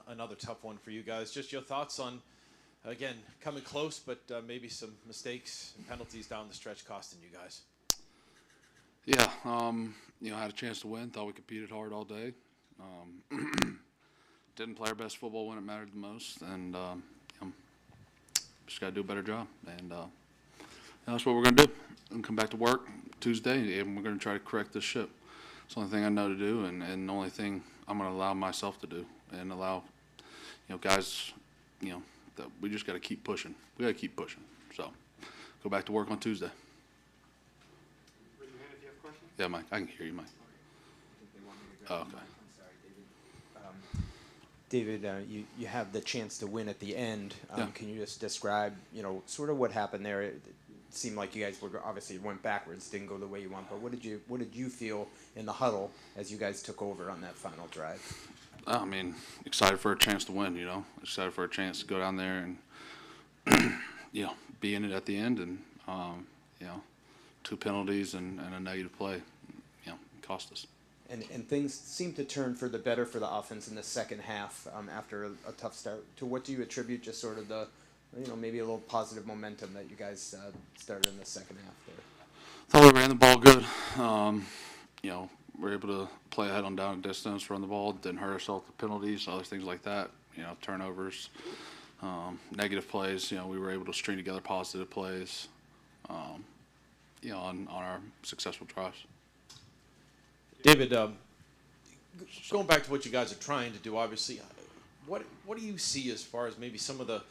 another tough one for you guys. Just your thoughts on, again, coming close, but maybe some mistakes and penalties down the stretch costing you guys. Yeah, I had a chance to win. Thought we competed hard all day. Didn't play our best football when it mattered the most, and just got to do a better job. And that's what we're going to do. And come back to work Tuesday, and we're going to try to correct this ship. It's the only thing I know to do, and the only thing I'm going to allow myself to do, and allow, guys, that we just got to keep pushing. We got to keep pushing. So, go back to work on Tuesday. Raise your hand if you have questions. Yeah, Mike, I can hear you, Mike. Oh, okay. David, you have the chance to win at the end. Yeah. Can you just describe, sort of what happened there? It seemed like you guys were obviously went backwards, didn't go the way you want. But what did you feel in the huddle as you guys took over on that final drive? I mean, excited for a chance to win. Excited for a chance to go down there and be in it at the end. And 2 penalties and a negative play, cost us. And things seem to turn for the better for the offense in the second half after a tough start. To what do you attribute just sort of the, maybe a little positive momentum that you guys started in the second half there? Thought we ran the ball good. We were able to play ahead on down and distance, run the ball, didn't hurt ourselves with penalties, other things like that. Turnovers, negative plays. We were able to string together positive plays. On our successful drives. David, going back to what you guys are trying to do, obviously, what do you see as far as maybe some of the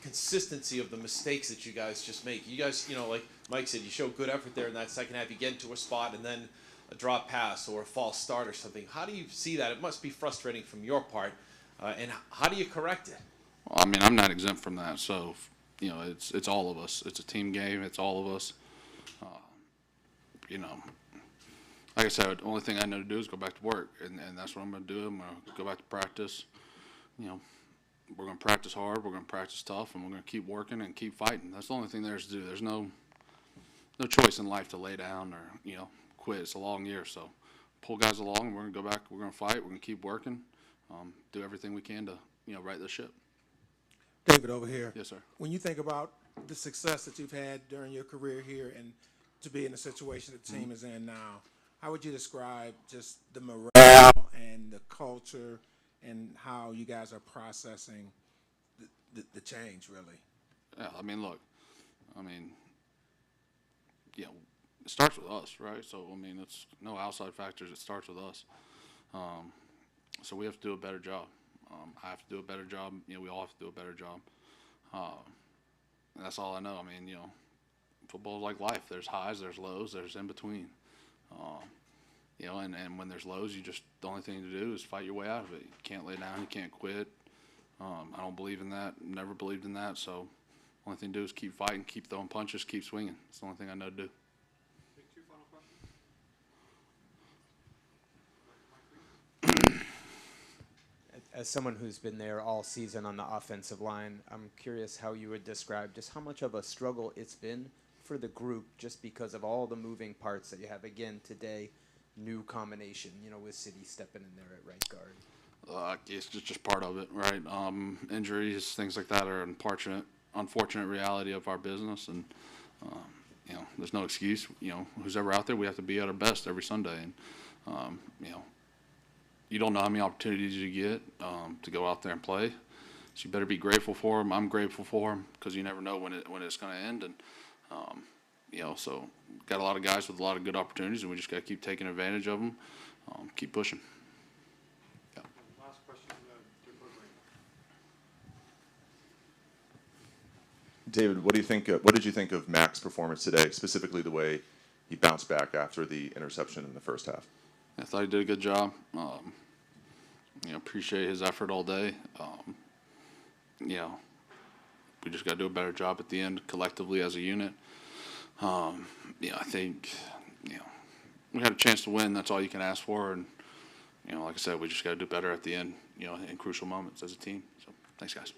consistency of the mistakes that you guys just make? You guys, like Mike said, you show good effort there in that second half. You get into a spot and then a drop pass or a false start or something. How do you see that? It must be frustrating from your part. And how do you correct it? Well, I mean, I'm not exempt from that. So, it's all of us. It's a team game. It's all of us. Like I said, the only thing I know to do is go back to work, and that's what I'm going to do. I'm going to go back to practice. We're going to practice hard. We're going to practice tough, and we're going to keep working and keep fighting. That's the only thing there's to do. There's no choice in life to lay down or quit. It's a long year, so pull guys along. And we're going to go back. We're going to fight. We're going to keep working. Do everything we can to right the ship. David, over here. Yes, sir. When you think about the success that you've had during your career here and to be in the situation the team is in now, how would you describe just the morale and the culture and how you guys are processing the change, really? Yeah, I mean, look, it starts with us, right? So, it's no outside factors. It starts with us. So we have to do a better job. I have to do a better job. We all have to do a better job. And that's all I know. Football is like life. There's highs, there's lows, there's in between. And when there's lows, the only thing to do is fight your way out of it. You can't lay down, you can't quit. I don't believe in that, never believed in that. So the only thing to do is keep fighting, keep throwing punches, keep swinging. It's the only thing I know to do. Take 2 final questions. As someone who's been there all season on the offensive line, I'm curious how you would describe just how much of a struggle it's been for the group just because of all the moving parts that you have. Again, today, new combination, with City stepping in there at right guard. It's just part of it, right? Injuries, things like that are unfortunate reality of our business. And, there's no excuse. Who's ever out there, we have to be at our best every Sunday. And, you don't know how many opportunities you get to go out there and play. So you better be grateful for them. I'm grateful for them because you never know when it's going to end. And, so got a lot of guys with a lot of good opportunities, and we just got to keep taking advantage of them, keep pushing. Yeah. Last question, David, what did you think of Mac's performance today, specifically the way he bounced back after the interception in the first half? I thought he did a good job. Appreciate his effort all day. We just got to do a better job at the end collectively as a unit. I think, we had a chance to win. That's all you can ask for. And, like I said, we just got to do better at the end, in crucial moments as a team. So, thanks, guys.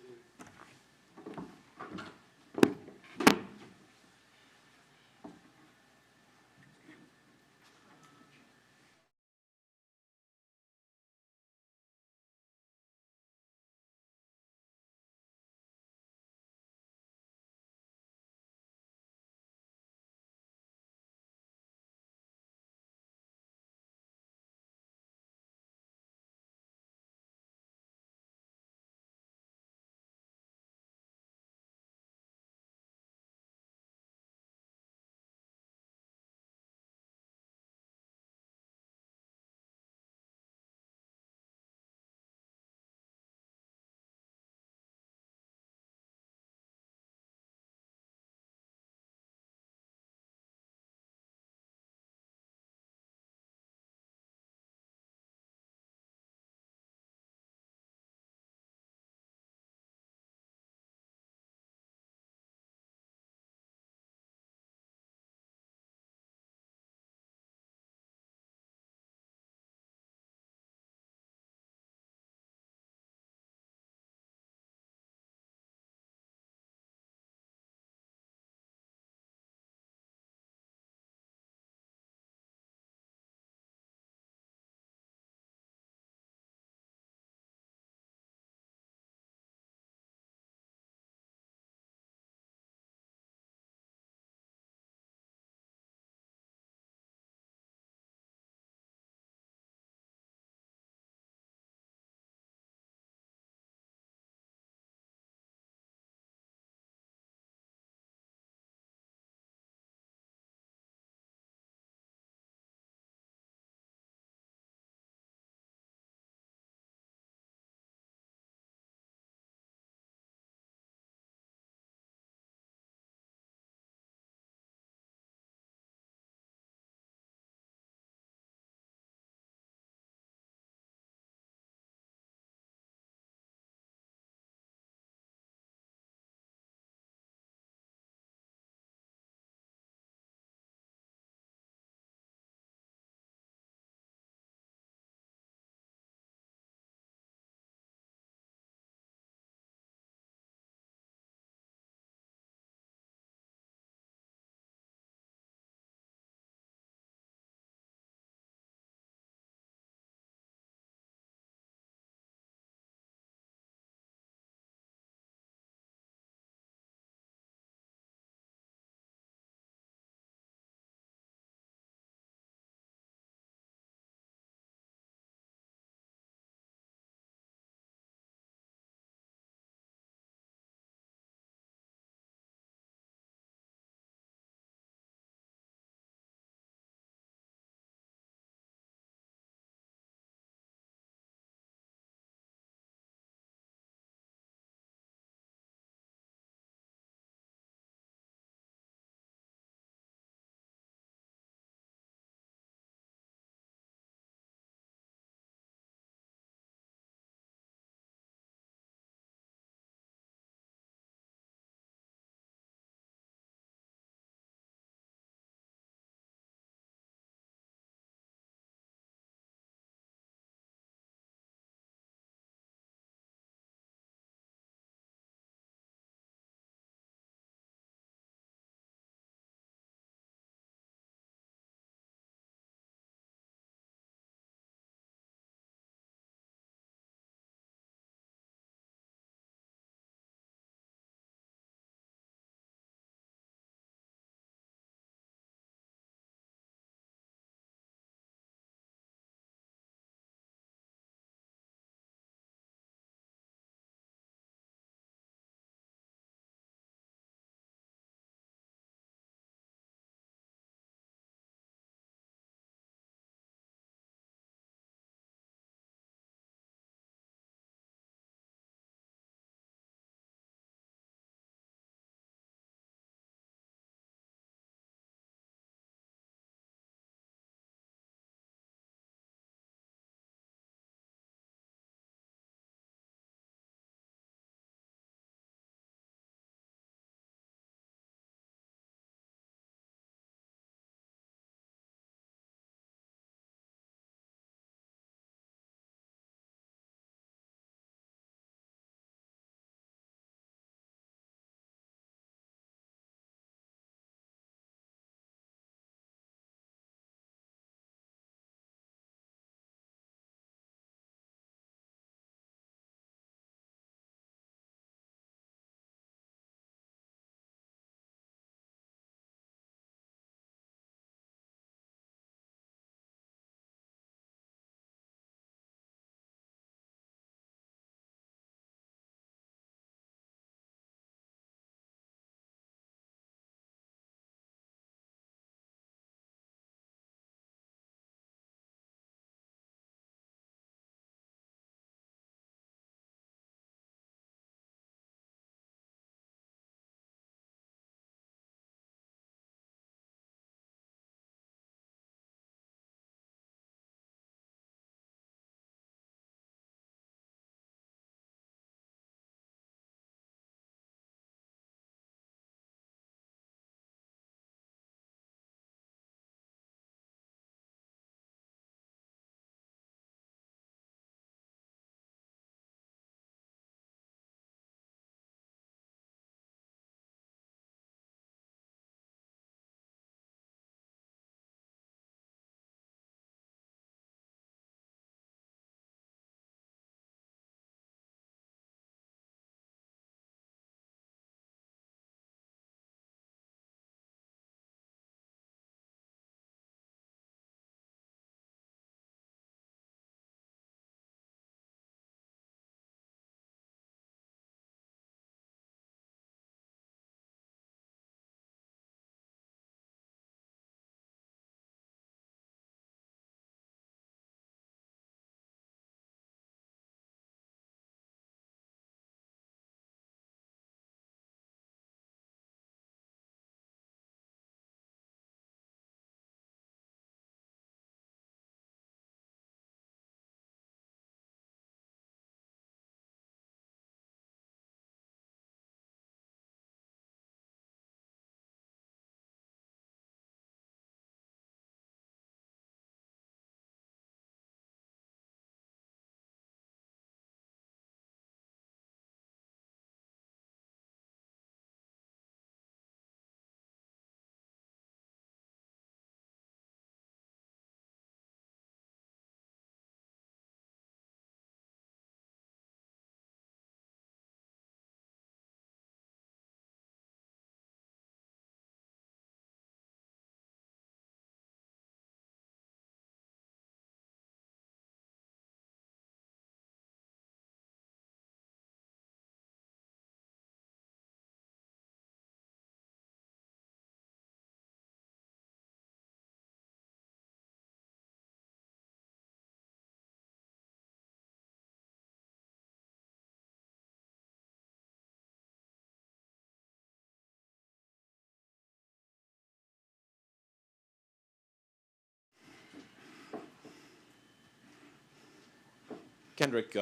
Kendrick,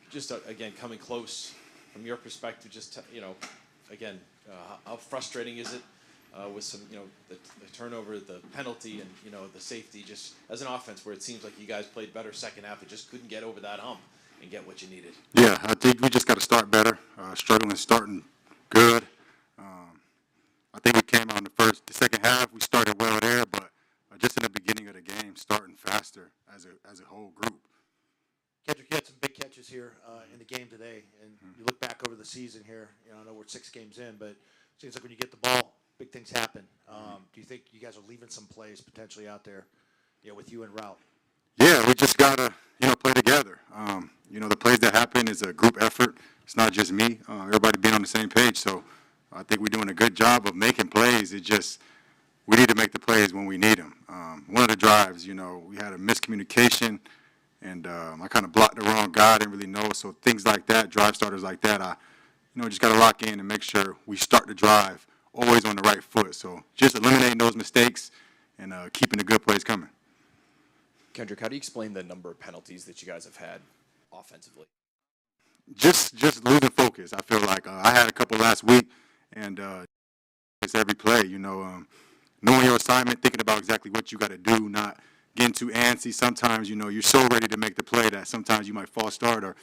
just again coming close from your perspective, just again, how frustrating is it with some the turnover, the penalty, and the safety, just as an offense where it seems like you guys played better second half, but just couldn't get over that hump and get what you needed. Yeah, I think we just got to start better. Struggling starting good. I think we came out in the second half. We started well there, but just in the beginning of the game, starting faster as a whole group. Kendrick, you had some big catches here in the game today, and you look back over the season here. I know we're 6 games in, but it seems like when you get the ball, big things happen. Do you think you guys are leaving some plays potentially out there, with you en route? Yeah, we just gotta play together. The plays that happen is a group effort. It's not just me. Everybody being on the same page. So I think we're doing a good job of making plays. It just we need to make the plays when we need them. One of the drives, we had a miscommunication. And I kind of blocked the wrong guy. I didn't really know. So things like that, drive starters like that, I just got to lock in and make sure we start the drive always on the right foot. So just eliminating those mistakes and keeping the good plays coming. Kendrick, how do you explain the number of penalties that you guys have had offensively? Just losing focus. I feel like I had a couple last week, and it's every play. Knowing your assignment, thinking about exactly what you got to do, not getting too antsy. Sometimes, you're so ready to make the play that sometimes you might false start, or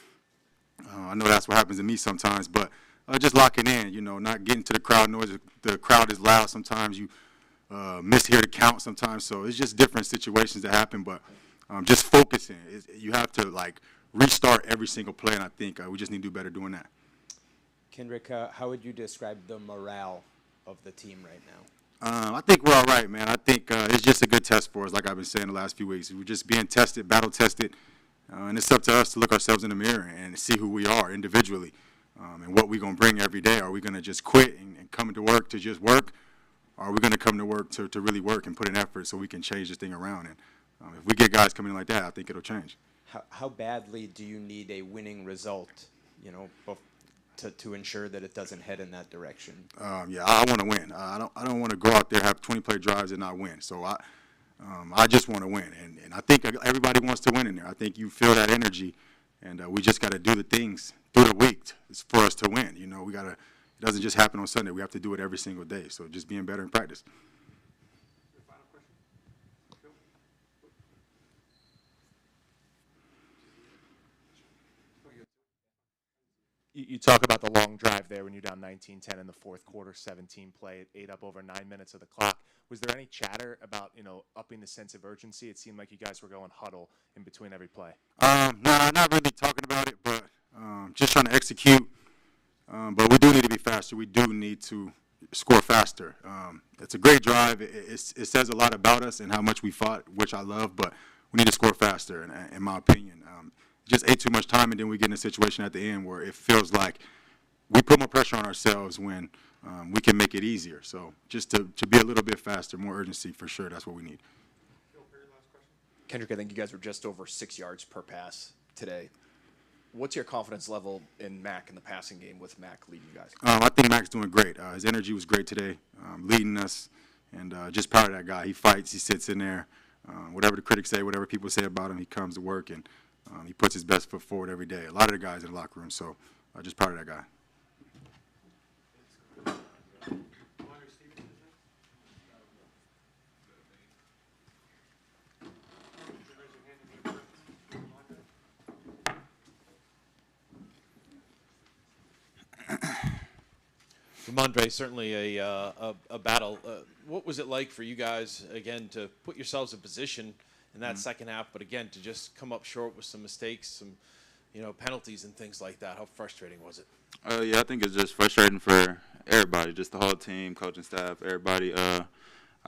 I know that's what happens to me sometimes, but just locking in, not getting to the crowd noise. The crowd is loud. Sometimes you mishear the count sometimes, so it's just different situations that happen, but just focusing. You have to, restart every single play, and I think we just need to do better doing that. Kendrick, how would you describe the morale of the team right now? I think we're all right, man. I think it's just a good test for us, like I've been saying the last few weeks. We're just being tested, battle tested, and it's up to us to look ourselves in the mirror and see who we are individually and what we're going to bring every day. Are we going to just quit and come to work to just work, or are we going to come to work to really work and put in effort so we can change this thing around? And if we get guys coming in like that, I think it'll change. How badly do you need a winning result, to ensure that it doesn't head in that direction? Yeah, I want to win. I don't want to go out there, have 20-play drives and not win. So I just want to win, and I think everybody wants to win in there. I think you feel that energy, and we just got to do the things through the week for us to win. We got to. It doesn't just happen on Sunday. We have to do it every single day. So just being better in practice. You talk about the long drive there when you're down 19-10 in the fourth quarter, 17 play, it ate up over 9 minutes of the clock. Was there any chatter about, upping the sense of urgency? It seemed like you guys were going huddle in between every play. No, not really talking about it, but just trying to execute. But we do need to be faster. We do need to score faster. It's a great drive. It says a lot about us and how much we fought, which I love, but we need to score faster, in my opinion. Just ate too much time, and then we get in a situation at the end where it feels like we put more pressure on ourselves when we can make it easier. So just to be a little bit faster, more urgency for sure, that's what we need. Kendrick, I think you guys were just over 6 yards per pass today. What's your confidence level in Mac in the passing game with Mac leading you guys? I think Mac's doing great. His energy was great today, leading us, and just proud of that guy. He fights, he sits in there. Whatever the critics say, whatever people say about him, he comes to work, and he puts his best foot forward every day. A lot of the guys in the locker room, so just proud of that guy. Rhamondre, certainly a battle. What was it like for you guys, again, to put yourselves in position in that second half, but again, to just come up short with some mistakes, some penalties and things like that? How frustrating was it? Yeah, I think it's just frustrating for everybody, just the whole team, coaching staff, everybody. I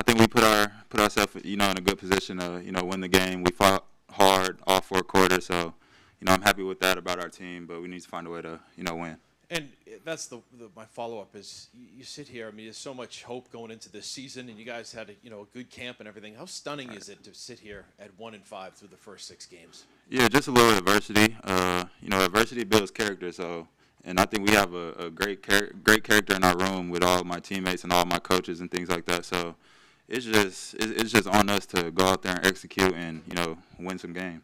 think we put ourselves, in a good position to, win the game. We fought hard all 4 quarters, so, I'm happy with that about our team, but we need to find a way to, win. And that's my follow-up is you sit here. I mean, there's so much hope going into this season, and you guys had a good camp and everything. How stunning is it to sit here at 1-5 through the first 6 games? Yeah, just a little adversity. Adversity builds character. So, and I think we have a great character in our room with all my teammates and all my coaches and things like that. So, it's just on us to go out there and execute and win some games.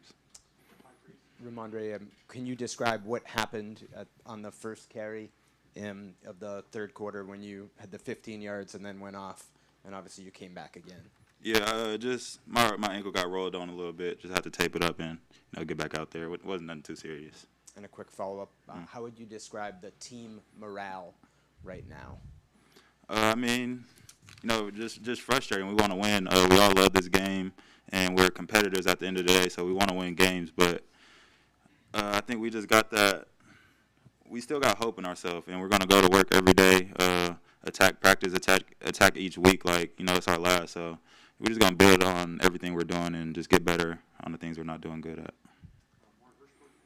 Rhamondre, can you describe what happened on the first carry of the third quarter when you had the 15 yards and then went off, and obviously you came back again? Yeah, just my ankle got rolled on a little bit. Just had to tape it up and get back out there. It wasn't nothing too serious. And a quick follow-up, how would you describe the team morale right now? I mean, just frustrating. We want to win. We all love this game, and we're competitors at the end of the day, so we want to win games. But I think we just got that. We still got hope in ourselves, and we're going to go to work every day, attack each week like, it's our last. So we're just going to build on everything we're doing and just get better on the things we're not doing good at.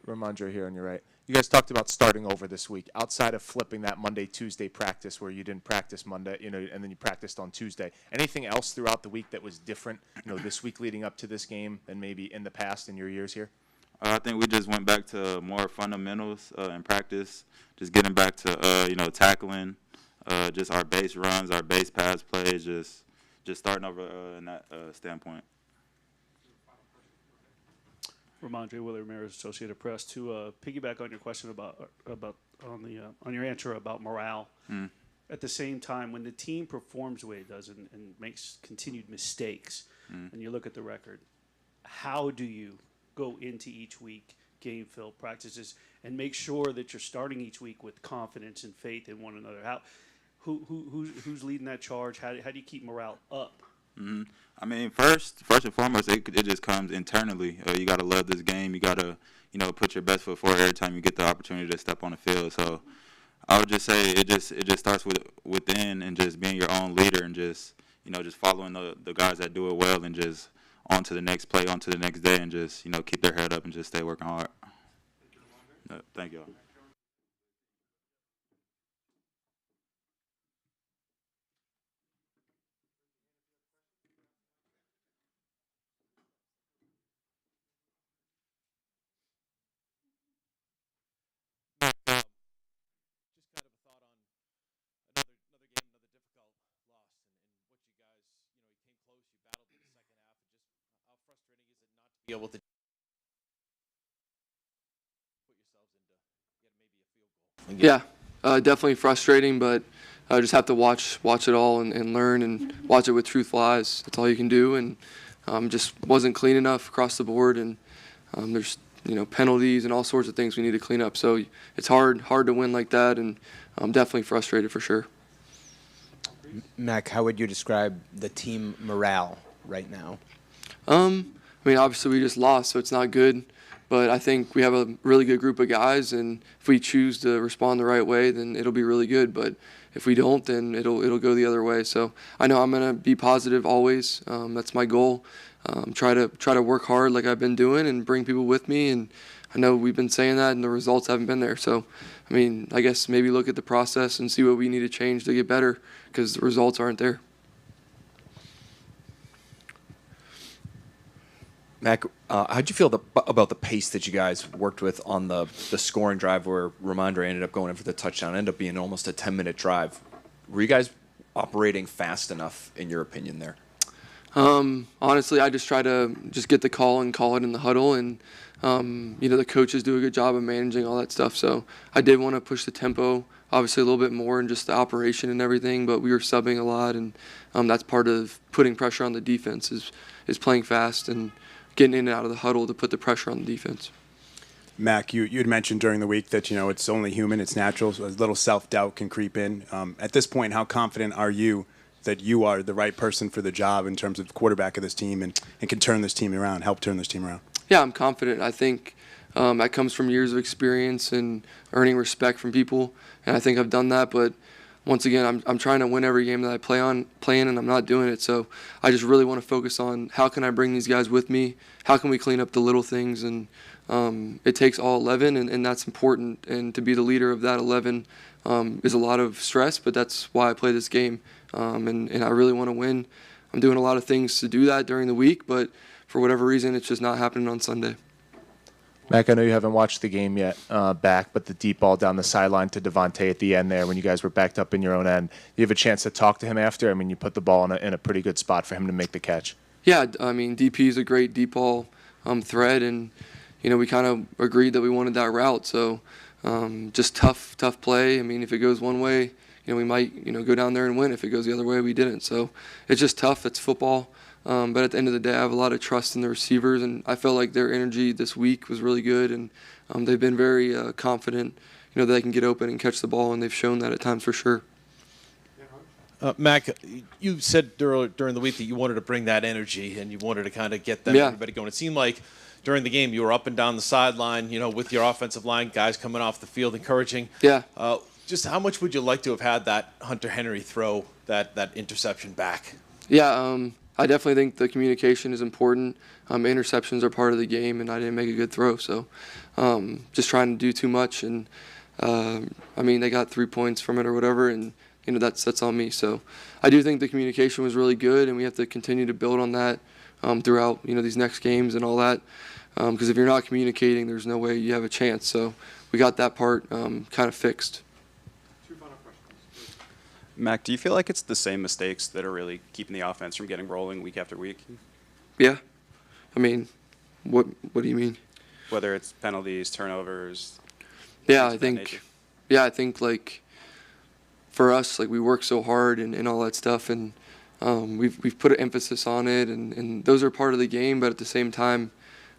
Rhamondre here on your right. You guys talked about starting over this week. Outside of flipping that Monday-Tuesday practice where you didn't practice Monday, and then you practiced on Tuesday, anything else throughout the week that was different, this week leading up to this game than maybe in the past in your years here? I think we just went back to more fundamentals in practice, just getting back to, tackling, just our base runs, our base pass plays, just starting over in that standpoint. Rhamondre, Willie Ramirez, Associated Press. To piggyback on your question on your answer about morale. At the same time, when the team performs the way it does and makes continued mistakes, and you look at the record, how do you go into each week, game-filled practices, and make sure that you're starting each week with confidence and faith in one another? Who's leading that charge? How do you keep morale up? I mean, first and foremost, it just comes internally. You got to love this game. You got to, put your best foot forward every time you get the opportunity to step on the field. So I would just say it just starts within and just being your own leader and just following the guys that do it well and just on to the next play, on to the next day, and just keep their head up and just stay working hard. Thank you. Be able to put yourselves into maybe a field goal. Yeah, definitely frustrating, but I just have to watch it all and learn and watch it with truthful eyes. That's all you can do, and just wasn't clean enough across the board, and there's penalties and all sorts of things we need to clean up. So it's hard to win like that, and I'm definitely frustrated for sure. Mac, how would you describe the team morale right now? I mean, obviously we just lost, so it's not good. But I think we have a really good group of guys, and if we choose to respond the right way, then it'll be really good. But if we don't, then it'll go the other way. So I know I'm gonna be positive always. That's my goal. Try to work hard like I've been doing and bring people with me. And I know we've been saying that, and the results haven't been there. So I mean, I guess maybe look at the process and see what we need to change to get better, because the results aren't there. Mac, how'd you feel about the pace that you guys worked with on the scoring drive where Rhamondre ended up going in for the touchdown? It ended up being almost a 10-minute drive. Were you guys operating fast enough, in your opinion, there? Honestly, I just try to get the call and call it in the huddle, and the coaches do a good job of managing all that stuff. So I did want to push the tempo, obviously a little bit more, and just the operation and everything. But we were subbing a lot, and that's part of putting pressure on the defense is playing fast and getting in and out of the huddle to put the pressure on the defense. Mac, you had mentioned during the week that it's only human, it's natural, so a little self-doubt can creep in. At this point, how confident are you that you are the right person for the job in terms of quarterback of this team and can turn this team around, help turn this team around? Yeah, I'm confident. I think that comes from years of experience and earning respect from people, and I think I've done that. But once again, I'm trying to win every game that I play in, and I'm not doing it. So I just really want to focus on how can I bring these guys with me, how can we clean up the little things, and it takes all 11, and that's important. And to be the leader of that 11 is a lot of stress, but that's why I play this game, and I really want to win. I'm doing a lot of things to do that during the week, but for whatever reason, it's just not happening on Sunday. Mac, I know you haven't watched the game yet back, but the deep ball down the sideline to Devontae at the end there when you guys were backed up in your own end, you have a chance to talk to him after? I mean, you put the ball in a pretty good spot for him to make the catch. Yeah, I mean, DP is a great deep ball threat, and we kind of agreed that we wanted that route. So just tough play. I mean, if it goes one way, we might, go down there and win. If it goes the other way, we didn't. So it's just tough. It's football. But at the end of the day, I have a lot of trust in the receivers, and I felt like their energy this week was really good, and they've been very confident, that they can get open and catch the ball, and they've shown that at times for sure. Mac, you said during the week that you wanted to bring that energy and you wanted to kind of get everybody going. It seemed like during the game you were up and down the sideline, with your offensive line, guys coming off the field, encouraging. Yeah. Just how much would you like to have had that Hunter Henry throw that interception back? Yeah, I definitely think the communication is important. Interceptions are part of the game, and I didn't make a good throw. So just trying to do too much. And, they got 3 points from it or whatever, and, that's on me. So I do think the communication was really good, and we have to continue to build on that throughout, these next games and all that. Because if you're not communicating, there's no way you have a chance. So we got that part kind of fixed. Mac, do you feel like it's the same mistakes that are really keeping the offense from getting rolling week after week? Yeah. What do you mean? Whether it's penalties, turnovers. Yeah, I think like for us, like we work so hard and all that stuff, and we've put an emphasis on it, and those are part of the game. But at the same time,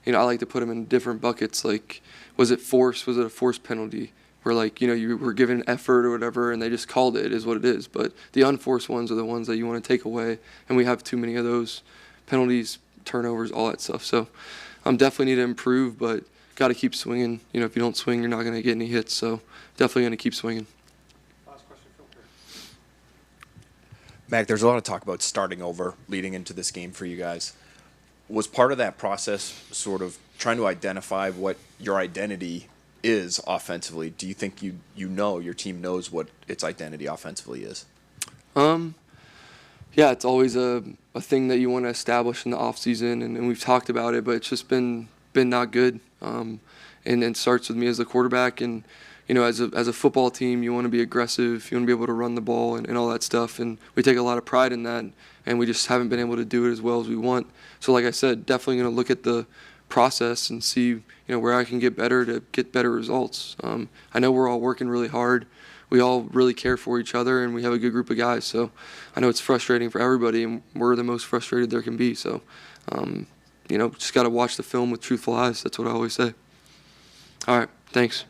I like to put them in different buckets. Like, was it a forced penalty? Where you were given effort or whatever, and they just called it, is what it is. But the unforced ones are the ones that you want to take away, and we have too many of those penalties, turnovers, all that stuff. So definitely need to improve, but got to keep swinging. If you don't swing, you're not going to get any hits. So definitely going to keep swinging. Last question, Phil. Mac, there's a lot of talk about starting over leading into this game for you guys. Was part of that process sort of trying to identify what your identity is offensively? Do you think your team knows what its identity offensively is? Yeah, it's always a thing that you want to establish in the off season, and we've talked about it, but it's just been not good. And it starts with me as a quarterback, and as a football team, you want to be aggressive, you want to be able to run the ball and all that stuff, and we take a lot of pride in that, and we just haven't been able to do it as well as we want. So like I said, definitely going to look at the process and see where I can get better to get better results. I know we're all working really hard. We all really care for each other, and we have a good group of guys. So I know it's frustrating for everybody, and we're the most frustrated there can be. So, just got to watch the film with truthful eyes. That's what I always say. All right, thanks.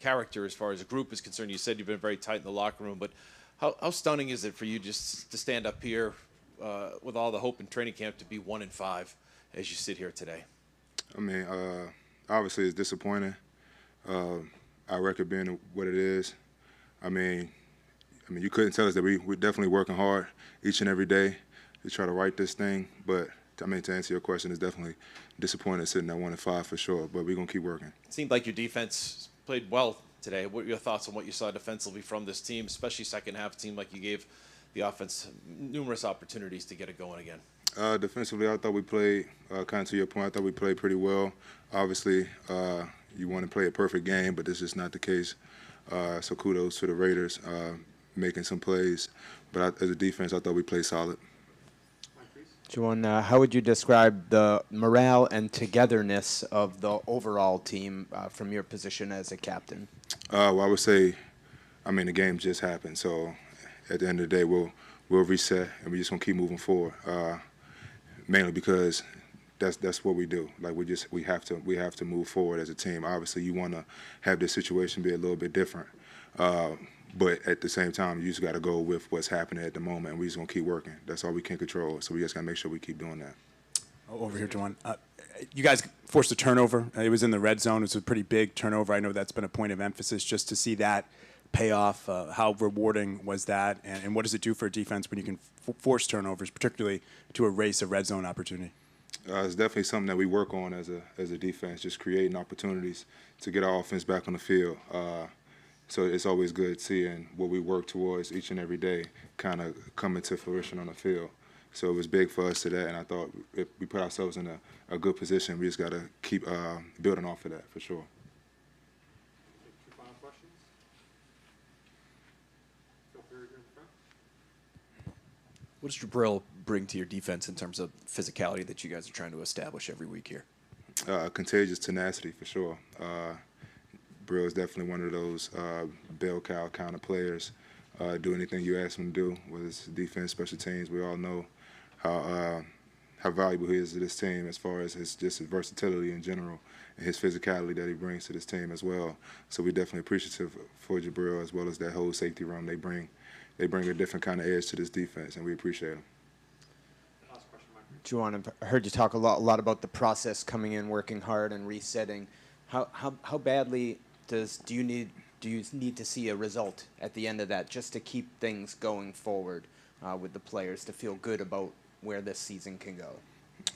Character as far as a group is concerned. You said you've been very tight in the locker room, but how stunning is it for you just to stand up here with all the hope in training camp to be 1-5 as you sit here today? Obviously it's disappointing. Our record being what it is. You couldn't tell us that we're definitely working hard each and every day to try to right this thing. But to answer your question, it's definitely disappointing sitting at 1-5 for sure. But we're gonna keep working. It seemed like your defense played well today. What are your thoughts on what you saw defensively from this team, especially second half? It seemed like you gave the offense numerous opportunities to get it going again. Defensively, I thought we played, kind of to your point, I thought we played pretty well. Obviously, you want to play a perfect game, but this is not the case. So kudos to the Raiders making some plays. But as a defense, I thought we played solid. Juwan, how would you describe the morale and togetherness of the overall team from your position as a captain? Well, I would say, the game just happened, so at the end of the day, we'll reset and we're just gonna keep moving forward. Mainly because that's what we do. Like we have to move forward as a team. Obviously, you want to have this situation be a little bit different, but at the same time, you just got to go with what's happening at the moment, and we just gonna keep working. That's all we can control. So we just gotta make sure we keep doing that. Over here, Juwan. You guys forced a turnover. It was in the red zone. It was a pretty big turnover. I know that's been a point of emphasis. Just to see that pay off, how rewarding was that, and what does it do for a defense when you can force turnovers, particularly to erase a red zone opportunity? It's definitely something that we work on as a defense, just creating opportunities to get our offense back on the field. So it's always good seeing what we work towards each and every day kind of coming to fruition on the field. So it was big for us today, and I thought if we put ourselves in a good position, we just got to keep building off of that for sure. What does Jabrill bring to your defense in terms of physicality that you guys are trying to establish every week here? Contagious tenacity for sure. Brill is definitely one of those bell cow kind of players. Do anything you ask him to do, whether it's defense, special teams. We all know how valuable he is to this team as far as his versatility in general and his physicality that he brings to this team as well. So we're definitely appreciative for Jabrill as well as that whole safety room they bring. They bring a different kind of edge to this defense, and we appreciate them. Juwan, I've heard you talk a lot about the process coming in, working hard, and resetting. How badly do you need to see a result at the end of that just to keep things going forward with the players to feel good about where this season can go?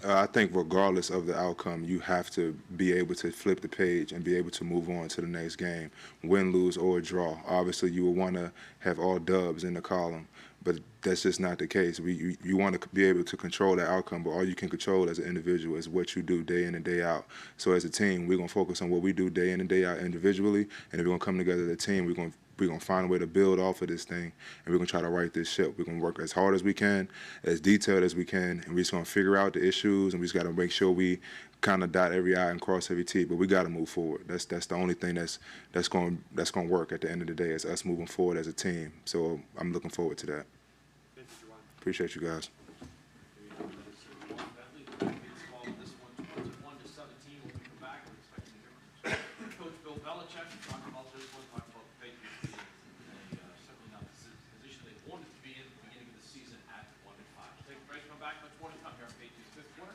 I think regardless of the outcome, you have to be able to flip the page and be able to move on to the next game, win, lose, or draw. Obviously, you will want to have all dubs in the column, but that's just not the case. You want to be able to control that outcome, but all you can control as an individual is what you do day in and day out. So as a team, we're going to focus on what we do day in and day out individually, and if we're going to come together as a team, we're going to find a way to build off of this thing, and we're going to try to right this ship. We're going to work as hard as we can, as detailed as we can, and we're just going to figure out the issues, and we just got to make sure we kind of dot every I and cross every T. But we got to move forward. That's the only thing that's going to work at the end of the day is us moving forward as a team. So I'm looking forward to that. Appreciate you guys. Coach Bill Belichick talking about this one, talking about the Patriots being certainly not the position they wanted to be in at the beginning of the season at 1-5. Take a break, come back, much more to come here on Patriots Fifth Quarter.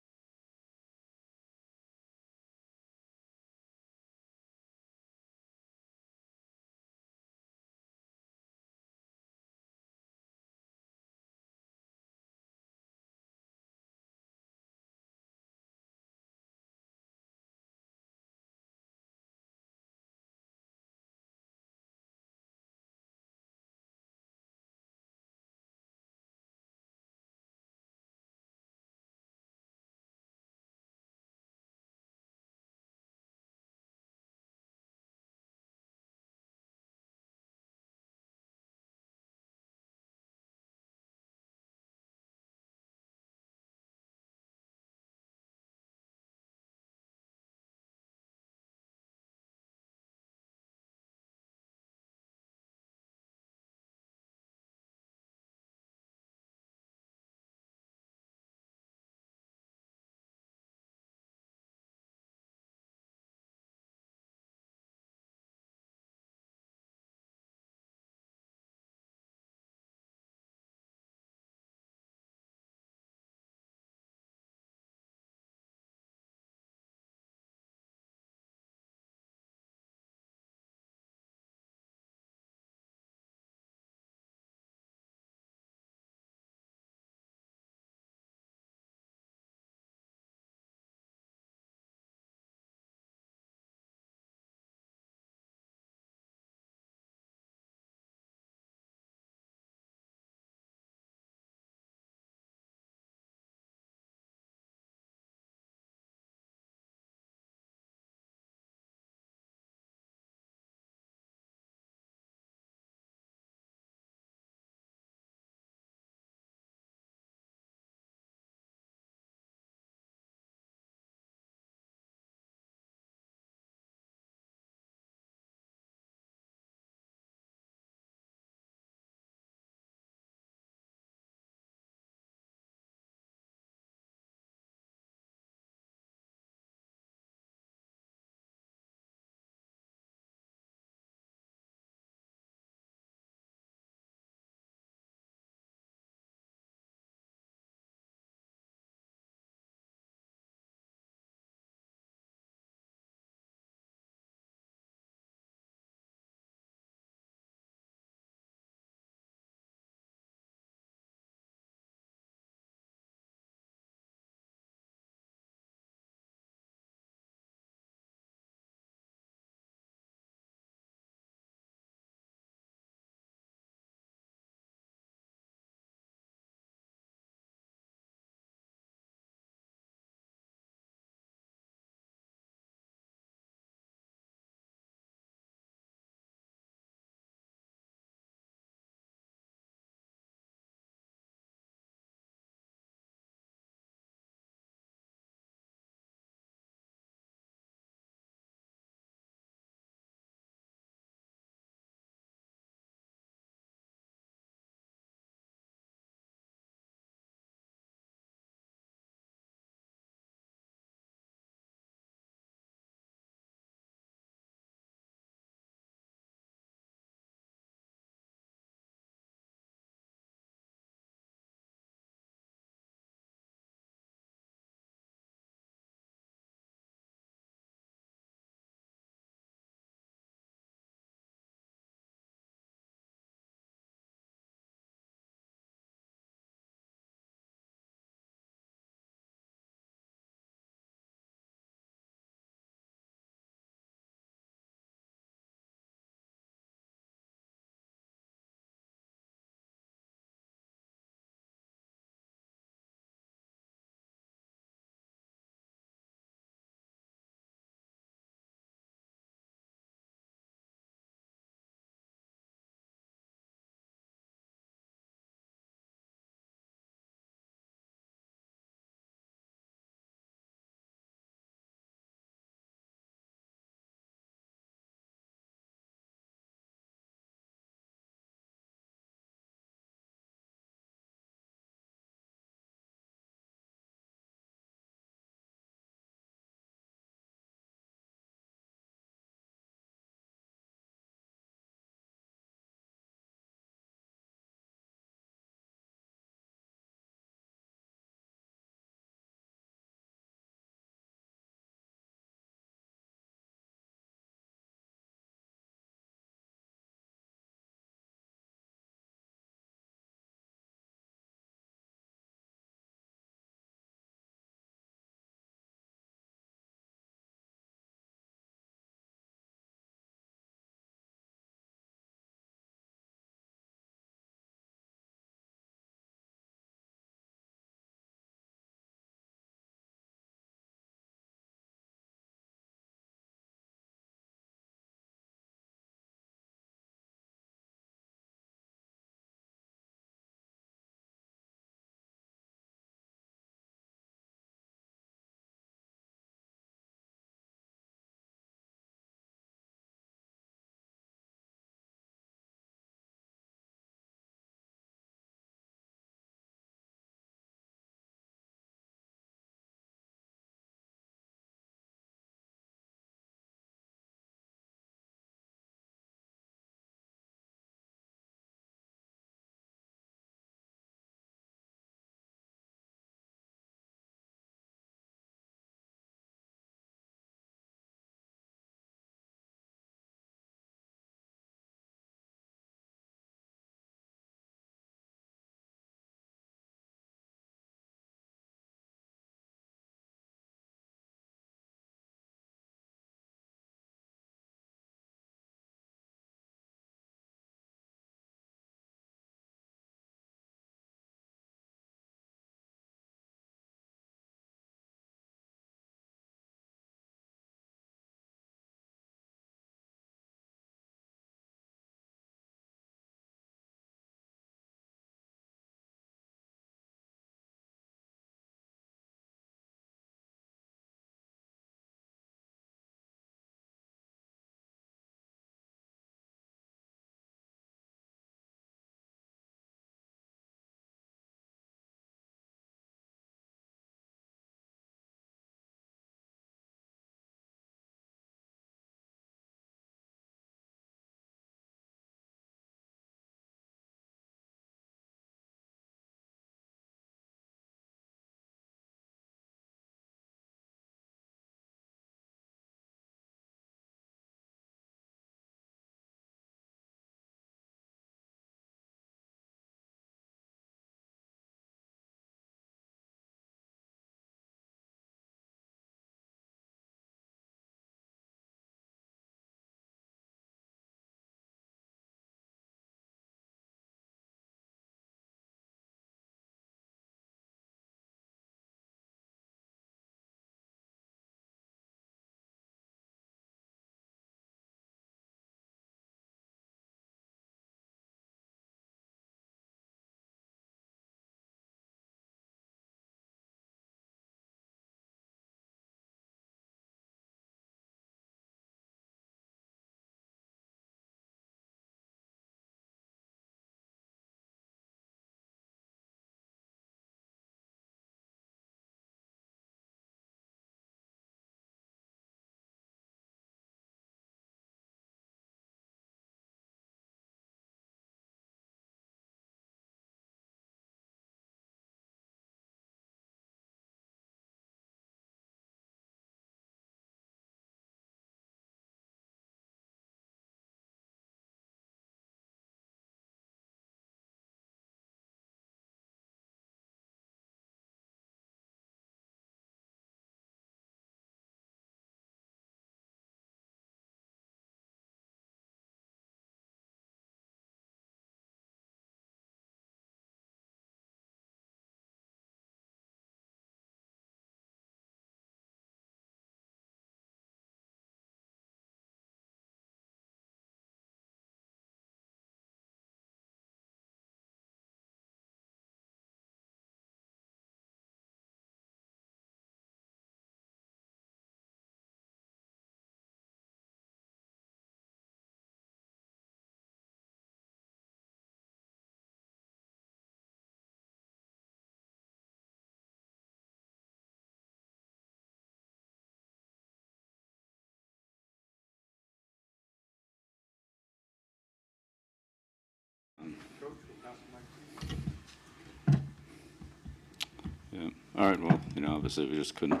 All right. Well, obviously we just couldn't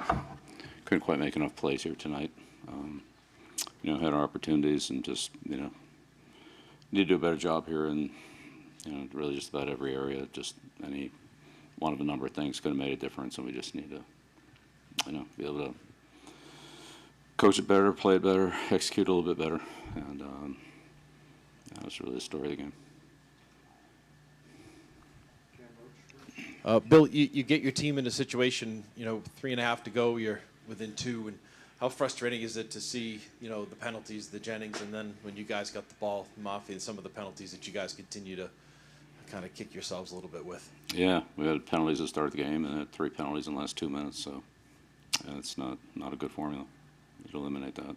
quite make enough plays here tonight. Had our opportunities and just need to do a better job here, and really just about every area. Just any one of a number of things could have made a difference, and we just need to be able to coach it better, play it better, execute a little bit better, and that's really the story of the game. Bill, you get your team in a situation, 3.5 to go, you're within 2, and how frustrating is it to see, the penalties, the Jennings, and then when you guys got the ball, Mafia, and some of the penalties that you guys continue to kind of kick yourselves a little bit with? Yeah, we had penalties to start the game, and had 3 penalties in the last 2 minutes, so it's not a good formula. We'd eliminate that.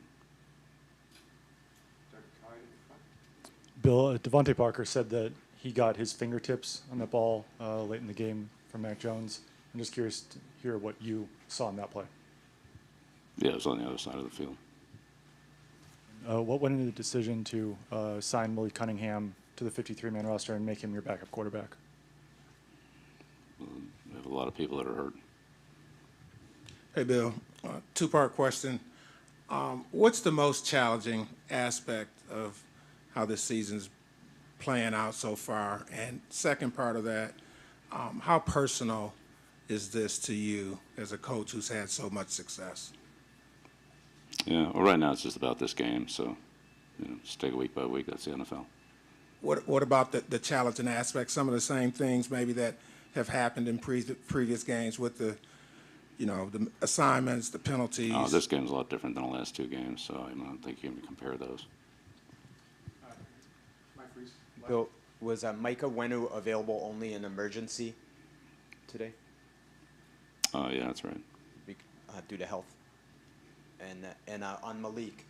Bill, Devontae Parker said that he got his fingertips on that ball late in the game from Mac Jones. I'm just curious to hear what you saw in that play. Yeah, it was on the other side of the field. What went into the decision to sign Willie Cunningham to the 53-man roster and make him your backup quarterback? We have a lot of people that are hurt. Hey, Bill, 2-part question. What's the most challenging aspect of how this season's playing out so far? And second part of that, how personal is this to you as a coach who's had so much success? Yeah, well, right now it's just about this game, so just take it week by week. That's the NFL. What about the challenging aspects? Some of the same things maybe that have happened in previous games with the assignments, the penalties. Oh, this game's a lot different than the last 2 games, so I don't think you can compare those. Bill, was Micah Wenu available only in emergency today? Yeah, that's right. Due to health. And on Malik,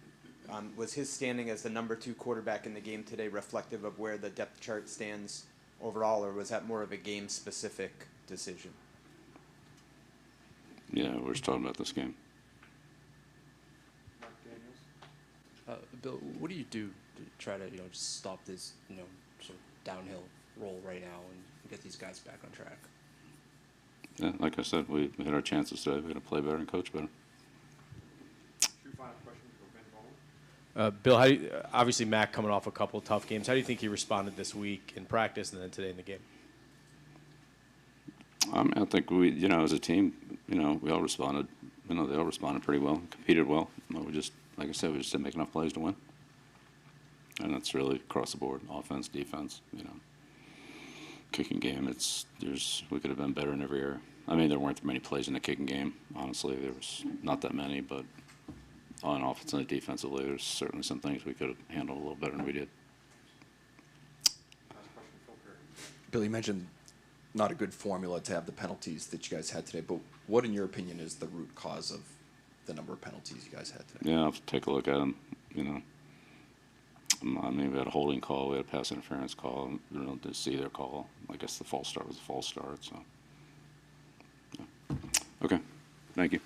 was his standing as the number 2 quarterback in the game today reflective of where the depth chart stands overall, or was that more of a game-specific decision? Yeah, we're just talking about this game. Bill, what do you do to try to just stop this sort of downhill roll right now and get these guys back on track? Yeah, like I said, we had our chances today. We're going to play better and coach better. Bill, obviously Mac coming off a couple of tough games. How do you think he responded this week in practice and then today in the game? I think we, as a team, we all responded. They all responded pretty well, competed well. We just, like I said, we just didn't make enough plays to win. And that's really across the board, offense, defense, kicking game. We could have been better in every area. I mean, there weren't many plays in the kicking game. Honestly, there was not that many, but on offense and defensively, there's certainly some things we could have handled a little better than we did. Bill, you mentioned not a good formula to have the penalties that you guys had today, but what, in your opinion, is the root cause of the number of penalties you guys had today? Yeah, I'll have to take a look at them. I mean, we had a holding call, we had a pass interference call, to see their call. I guess the false start was a false start. So, yeah. Okay, thank you.